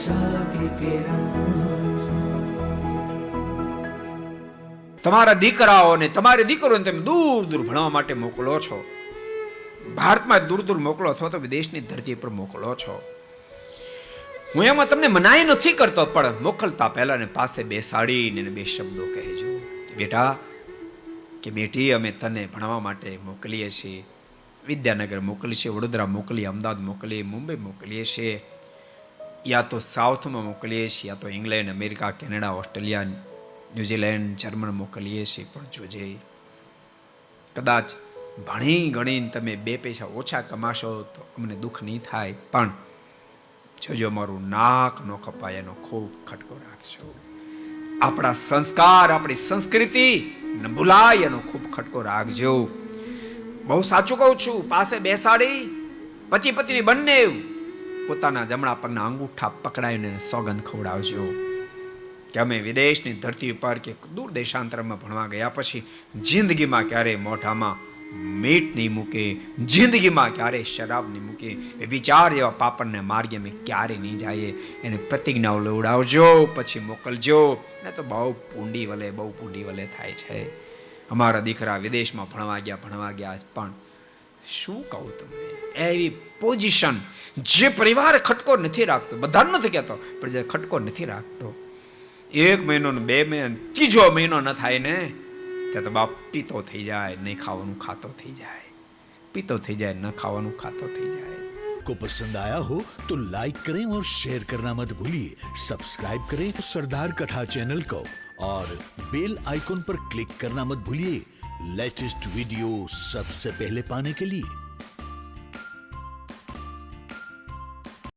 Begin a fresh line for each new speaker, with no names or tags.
आशा की किरण।
તમારા દીકરાઓને તમારી દીકરીઓને તમે દૂર દૂર ભણવા માટે મોકલો છો. ભારતમાં દૂર દૂર મોકલો અથવા તો વિદેશની ધરતી પર મોકલો છો. હું એમાં તમને મનાઈ નથી કરતો, પણ મોકલતા પહેલા ને પાસે બેસાડીને બે શબ્દો કહેજો. બેટા કે બેટી, અમે તને ભણવા માટે મોકલીએ છીએ. વિદ્યાનગર મોકલીએ છીએ, વડોદરા મોકલીએ, અમદાવાદ મોકલીએ, મુંબઈ મોકલીએ છીએ, યા તો સાઉથમાં મોકલીએ છીએ, યા તો England, America, Canada, Australia, New Zealand, German મોકલીએ છીએ. પણ જોજે, કદાચ ભણી ગણીને તમે 2 પૈસા ઓછા કમાશો તો અમને દુઃખ નહીં થાય, પણ જોજો મારું નાક ન કપાય એનો ખૂબ ખટકો રાખજો. આપણા સંસ્કાર, આપણી સંસ્કૃતિ ન ભૂલાય એનો ખૂબ ખટકો રાખજો. બહુ સાચું કહું છું. પાસે બેસાડી પતિ પત્ની બંને પોતાના જમણા પરના અંગૂઠા પકડાવીને સોગંદ ખવડાવજો કે અમે વિદેશની ધરતી ઉપર કે દૂર દેશાંતરમાં ભણવા ગયા પછી જિંદગીમાં ક્યારેય મોઢામાં મીઠ નહીં મૂકે, જિંદગીમાં ક્યારેય શરાબ નહીં મૂકે, વિચાર એવા પાપડને માર્ગે અમે ક્યારે નહીં જાય, એને પ્રતિજ્ઞાઓ લેવડાવજો, પછી મોકલજો. ને તો બહુ પૂંડી વલે થાય છે. અમારા દીકરા વિદેશમાં ભણવા ગયા, પણ શું કહું તમને, એવી પોઝિશન જે પરિવાર ખટકો નથી રાખતો, બધા નથી કહેતો, પણ જે ખટકો નથી રાખતો, 1 મહિનો ને 2 મહિના, 3જો મહિનો ન થાય ને ત્યાં તો બાપ પીતો થઈ જાય, નહીં ખાવાનું ખાતો થઈ જાય, પીતો થઈ જાય, ન ખાવાનું ખાતો થઈ જાય.
को पसंद आया हो तो लाइक करें और शेयर करना मत भूलिए. सब्सक्राइब करें सरदार कथा चैनल को और बेल आइकॉन पर क्लिक करना मत भूलिए लेटेस्ट वीडियो सबसे पहले पाने के लिए.